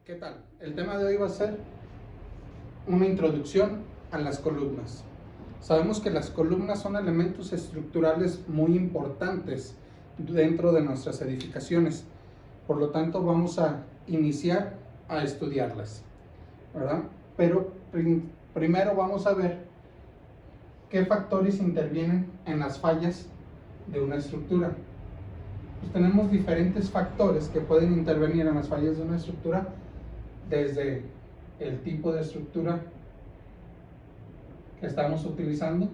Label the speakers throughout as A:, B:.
A: ¿Qué tal? El tema de hoy va a ser una introducción a las columnas. Sabemos que las columnas son elementos estructurales muy importantes dentro de nuestras edificaciones. Por lo tanto, vamos a iniciar a estudiarlas, ¿verdad? Pero primero vamos a ver qué factores intervienen en las fallas de una estructura. Pues tenemos diferentes factores que pueden intervenir en las fallas de una estructura, desde el tipo de estructura que estamos utilizando,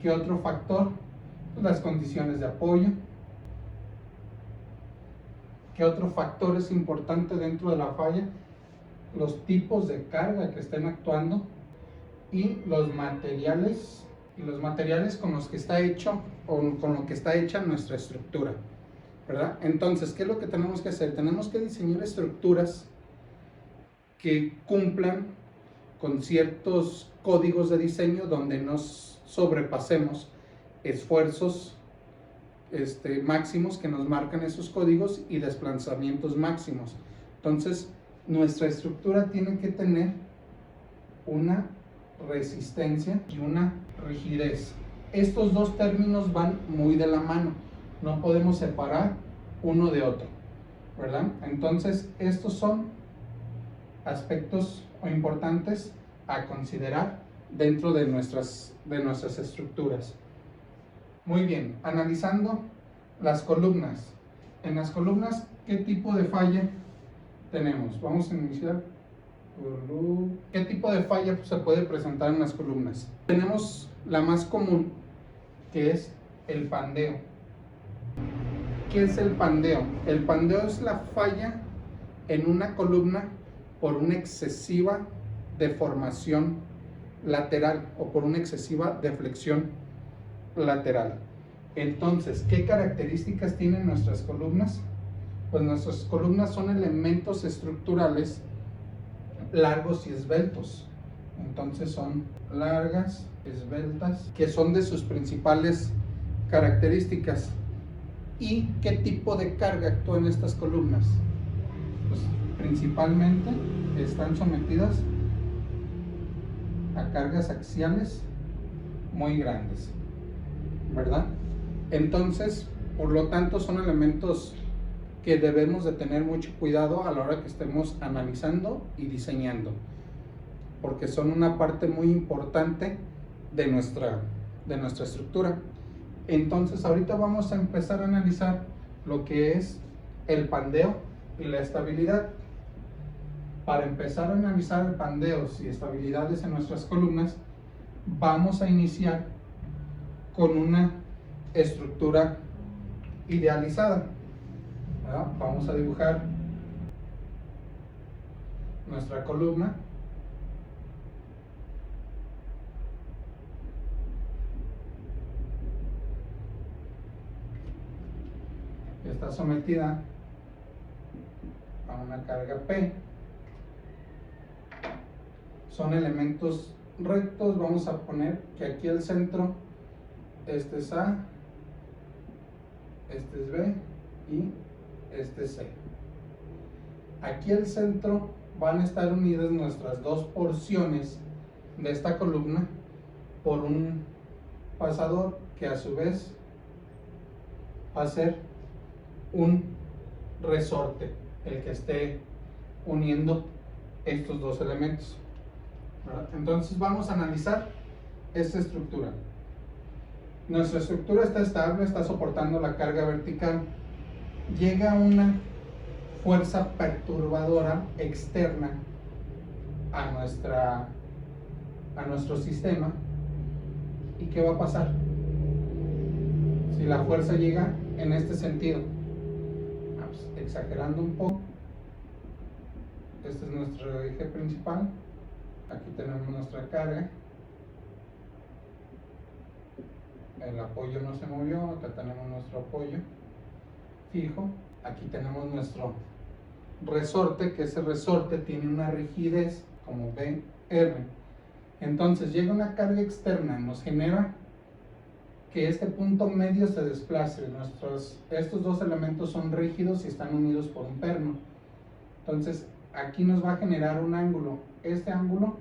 A: ¿qué otro factor? Pues las condiciones de apoyo. ¿Qué otro factor es importante dentro de la falla? Los tipos de carga que estén actuando y los materiales con los que está hecho o con lo que está hecha nuestra estructura, ¿verdad? Entonces, ¿qué es lo que tenemos que hacer? Tenemos que diseñar estructuras que cumplan con ciertos códigos de diseño donde nos sobrepasemos esfuerzos máximos que nos marcan esos códigos y desplazamientos máximos. Entonces, nuestra estructura tiene que tener una resistencia y una rigidez. Estos dos términos van muy de la mano, no podemos separar uno de otro, ¿verdad? Entonces, estos son aspectos importantes a considerar dentro de nuestras estructuras. Muy bien, analizando las columnas. En las columnas, ¿qué tipo de falla tenemos? Vamos a iniciar. ¿Qué tipo de falla se puede presentar en las columnas? Tenemos la más común, que es el pandeo. ¿Qué es el pandeo? El pandeo es la falla en una columna por una excesiva deformación lateral o por una excesiva deflexión lateral. Entonces, ¿qué características tienen nuestras columnas? Pues nuestras columnas son elementos estructurales largos y esbeltos. Entonces son largas, esbeltas, que son de sus principales características. ¿Y qué tipo de carga actúa en estas columnas? Pues principalmente están sometidas a cargas axiales muy grandes, ¿verdad? Entonces, por lo tanto, son elementos que debemos de tener mucho cuidado a la hora que estemos analizando y diseñando, porque son una parte muy importante de nuestra estructura. Entonces, ahorita vamos a empezar a analizar lo que es el pandeo y la estabilidad. Para empezar a analizar pandeos y estabilidades en nuestras columnas, vamos a iniciar con una estructura idealizada, ¿verdad? Vamos a dibujar nuestra columna. Está sometida a una carga P. Son elementos rectos. Vamos a poner que aquí el centro, este es A, este es B y este es C. Aquí el centro van a estar unidas nuestras dos porciones de esta columna por un pasador que a su vez va a ser un resorte, el que esté uniendo estos dos elementos, ¿verdad? Entonces vamos a analizar esta estructura. Nuestra estructura está estable, está soportando la carga vertical. Llega una fuerza perturbadora externa a nuestro sistema. ¿Y qué va a pasar? Si la fuerza llega en este sentido, exagerando un poco, este es nuestro eje principal, aquí tenemos nuestra carga, el apoyo no se movió, acá tenemos nuestro apoyo fijo, aquí tenemos nuestro resorte, que ese resorte tiene una rigidez como BR. Entonces llega una carga externa, nos genera que este punto medio se desplace. Estos dos elementos son rígidos y están unidos por un perno. Entonces aquí nos va a generar un ángulo. Este ángulo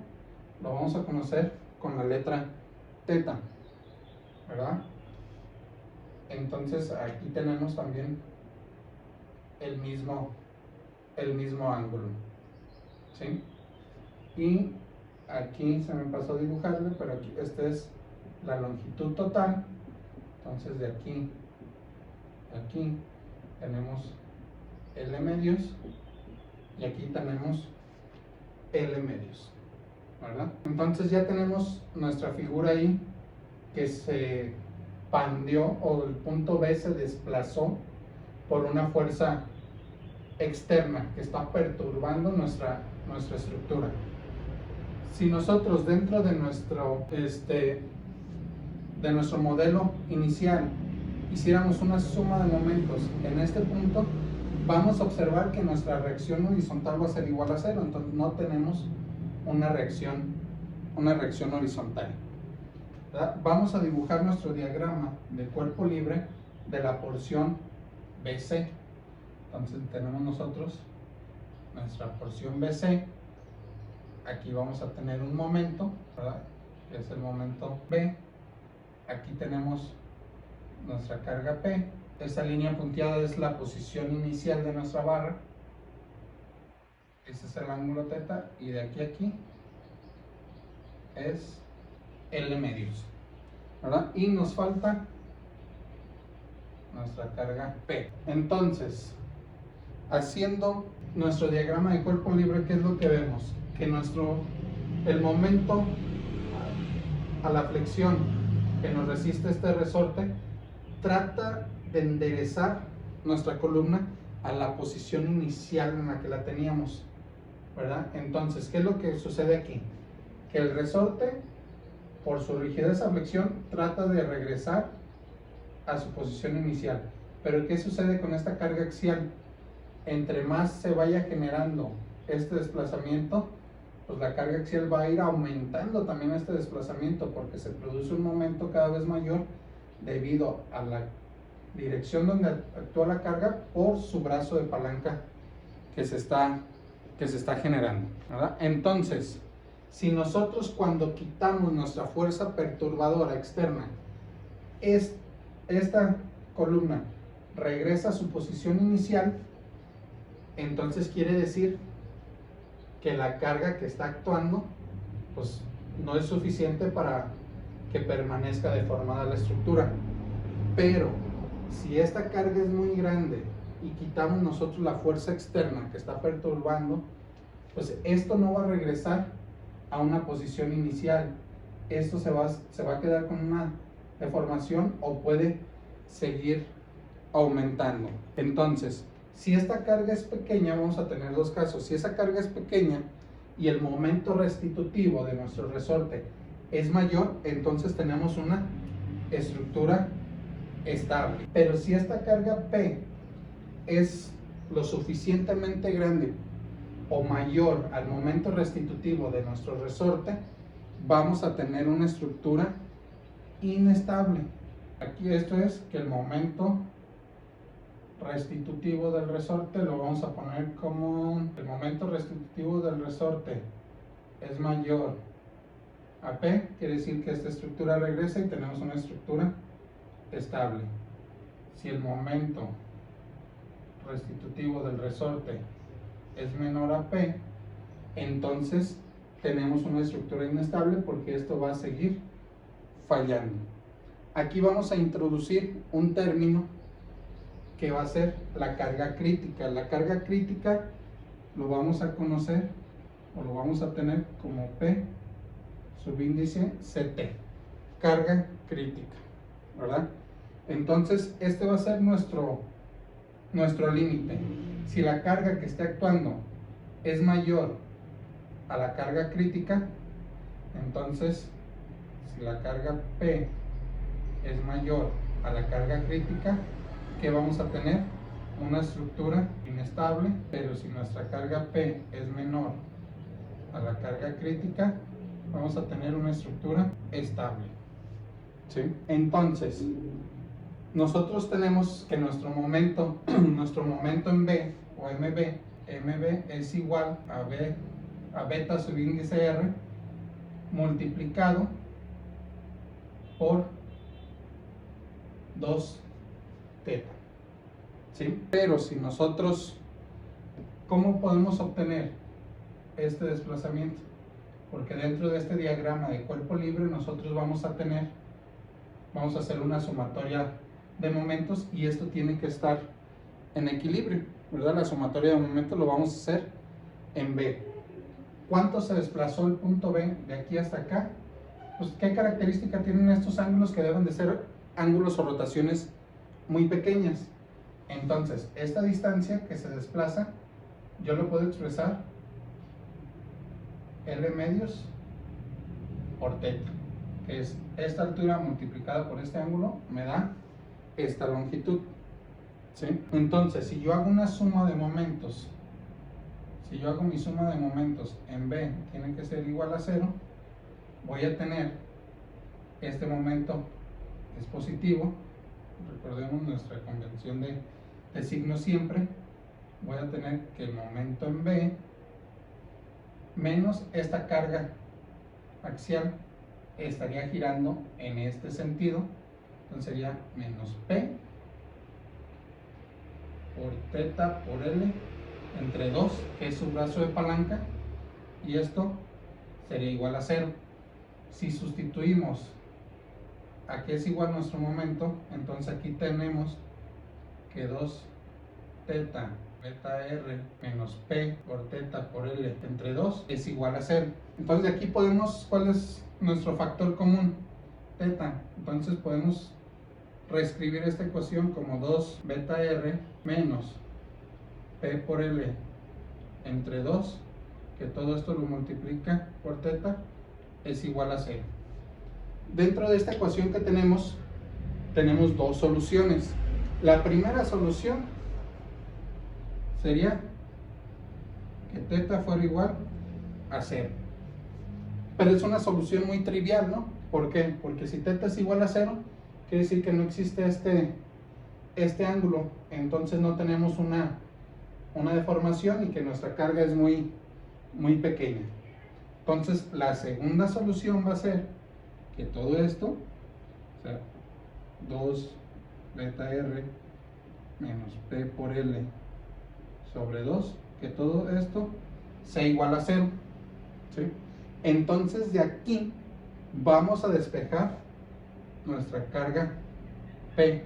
A: lo vamos a conocer con la letra teta, ¿verdad? Entonces aquí tenemos también el mismo ángulo, ¿sí? Y aquí se me pasó a dibujarle, pero aquí esta es la longitud total. Entonces de aquí a aquí tenemos L medios y aquí tenemos L medios, ¿verdad? Entonces ya tenemos nuestra figura ahí que se pandeó, o el punto B se desplazó por una fuerza externa que está perturbando nuestra estructura. Si nosotros dentro de nuestro modelo inicial hiciéramos una suma de momentos en este punto, vamos a observar que nuestra reacción horizontal va a ser igual a 0, entonces no tenemos una reacción horizontal, ¿verdad? Vamos a dibujar nuestro diagrama de cuerpo libre de la porción BC. Entonces tenemos nosotros nuestra porción BC. Aquí vamos a tener un momento, ¿verdad? Que es el momento B. Aquí tenemos nuestra carga P. Esta línea punteada es la posición inicial de nuestra barra. Ese es el ángulo teta, y de aquí a aquí es L medios, ¿verdad? Y nos falta nuestra carga P. Entonces, haciendo nuestro diagrama de cuerpo libre, ¿qué es lo que vemos? Que el momento a la flexión que nos resiste este resorte trata de enderezar nuestra columna a la posición inicial en la que la teníamos, ¿verdad? Entonces, ¿qué es lo que sucede aquí? Que el resorte, por su rigidez a flexión, trata de regresar a su posición inicial. Pero ¿qué sucede con esta carga axial? Entre más se vaya generando este desplazamiento, pues la carga axial va a ir aumentando también este desplazamiento, porque se produce un momento cada vez mayor debido a la dirección donde actúa la carga por su brazo de palanca que se está generando, ¿verdad? Entonces, si nosotros cuando quitamos nuestra fuerza perturbadora externa, esta columna regresa a su posición inicial, entonces quiere decir que la carga que está actuando pues no es suficiente para que permanezca deformada la estructura. Pero si esta carga es muy grande y quitamos nosotros la fuerza externa que está perturbando, pues esto no va a regresar a una posición inicial. Esto se va a quedar con una deformación o puede seguir aumentando. Entonces, si esta carga es pequeña, vamos a tener dos casos. Si esa carga es pequeña y el momento restitutivo de nuestro resorte es mayor, entonces tenemos una estructura estable. Pero si esta carga P es lo suficientemente grande o mayor al momento restitutivo de nuestro resorte, vamos a tener una estructura inestable. Aquí esto es que el momento restitutivo del resorte lo vamos a poner como el momento restitutivo del resorte es mayor a P, quiere decir que esta estructura regresa y tenemos una estructura estable. Si el momento restitutivo del resorte es menor a P, entonces tenemos una estructura inestable porque esto va a seguir fallando. Aquí vamos a introducir un término que va a ser la carga crítica. La carga crítica lo vamos a conocer o lo vamos a tener como P subíndice CT, carga crítica, ¿verdad? Entonces este va a ser nuestro límite. Si la carga que esté actuando es mayor a la carga crítica, entonces si la carga P es mayor a la carga crítica, ¿qué vamos a tener? Una estructura inestable. Pero si nuestra carga P es menor a la carga crítica, vamos a tener una estructura estable, ¿sí? Entonces, nosotros tenemos que nuestro momento en B o MB es igual a beta subíndice R multiplicado por 2 teta, ¿sí? Pero si nosotros, ¿cómo podemos obtener este desplazamiento? Porque dentro de este diagrama de cuerpo libre nosotros vamos a hacer una sumatoria de momentos y esto tiene que estar en equilibrio, ¿verdad? La sumatoria de momentos lo vamos a hacer en B. ¿Cuánto se desplazó el punto B de aquí hasta acá? Pues, ¿qué característica tienen estos ángulos? Que deben de ser ángulos o rotaciones muy pequeñas. Entonces, esta distancia que se desplaza, yo lo puedo expresar L medios por teta, que es esta altura multiplicada por este ángulo, me da esta longitud, ¿sí? Entonces, si yo hago una suma de momentos, si yo hago mi suma de momentos en B, tiene que ser igual a 0, voy a tener este momento es positivo, recordemos nuestra convención de signo siempre, voy a tener que el momento en B menos esta carga axial estaría girando en este sentido, entonces sería menos P por teta por L entre 2, que es su brazo de palanca, y esto sería igual a 0. Si sustituimos a que es igual nuestro momento, entonces aquí tenemos que 2 teta beta R menos P por teta por L entre 2 es igual a 0. Entonces de aquí podemos, ¿cuál es nuestro factor común? Teta. Entonces podemos reescribir esta ecuación como 2 beta R menos P por L entre 2, que todo esto lo multiplica por teta, es igual a 0. Dentro de esta ecuación que tenemos dos soluciones. La primera solución sería que teta fuera igual a 0. Pero es una solución muy trivial, ¿no? ¿Por qué? Porque si teta es igual a 0, quiere decir que no existe este ángulo. Entonces no tenemos una deformación y que nuestra carga es muy, muy pequeña. Entonces la segunda solución va a ser que todo esto, o sea, 2 beta R menos P por L sobre 2, que todo esto sea igual a 0, ¿sí? Entonces de aquí vamos a despejar nuestra carga P.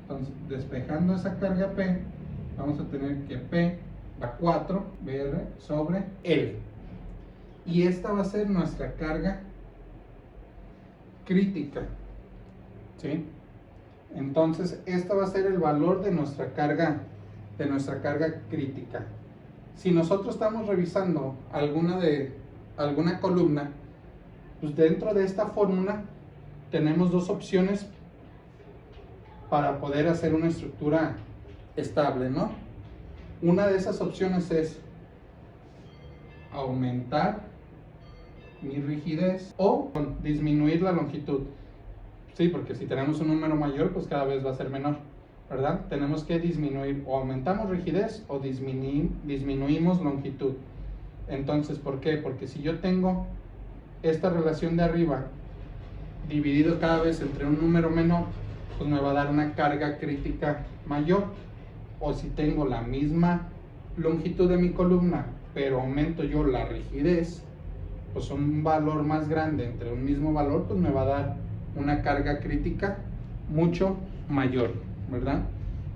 A: Entonces, despejando esa carga P, vamos a tener que P a 4 BR sobre L. Y esta va a ser nuestra carga crítica, ¿sí? Entonces, esta va a ser el valor de nuestra carga crítica. Si nosotros estamos revisando alguna columna, pues dentro de esta fórmula tenemos dos opciones para poder hacer una estructura estable, ¿no? Una de esas opciones es aumentar mi rigidez o disminuir la longitud. Sí, porque si tenemos un número mayor, pues cada vez va a ser menor, ¿verdad? Tenemos que disminuir, o aumentamos rigidez o disminuimos longitud. Entonces, ¿por qué? Porque si yo tengo esta relación de arriba dividido cada vez entre un número menor, pues me va a dar una carga crítica mayor. O si tengo la misma longitud de mi columna, pero aumento yo la rigidez, pues un valor más grande entre un mismo valor, pues me va a dar una carga crítica mucho mayor, ¿verdad?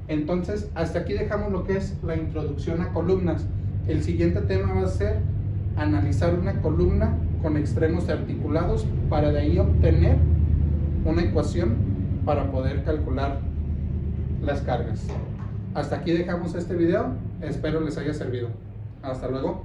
A: Entonces, hasta aquí dejamos lo que es la introducción a columnas. El siguiente tema va a ser analizar una columna con extremos articulados para de ahí obtener una ecuación para poder calcular las cargas. Hasta aquí dejamos este video, espero les haya servido. Hasta luego.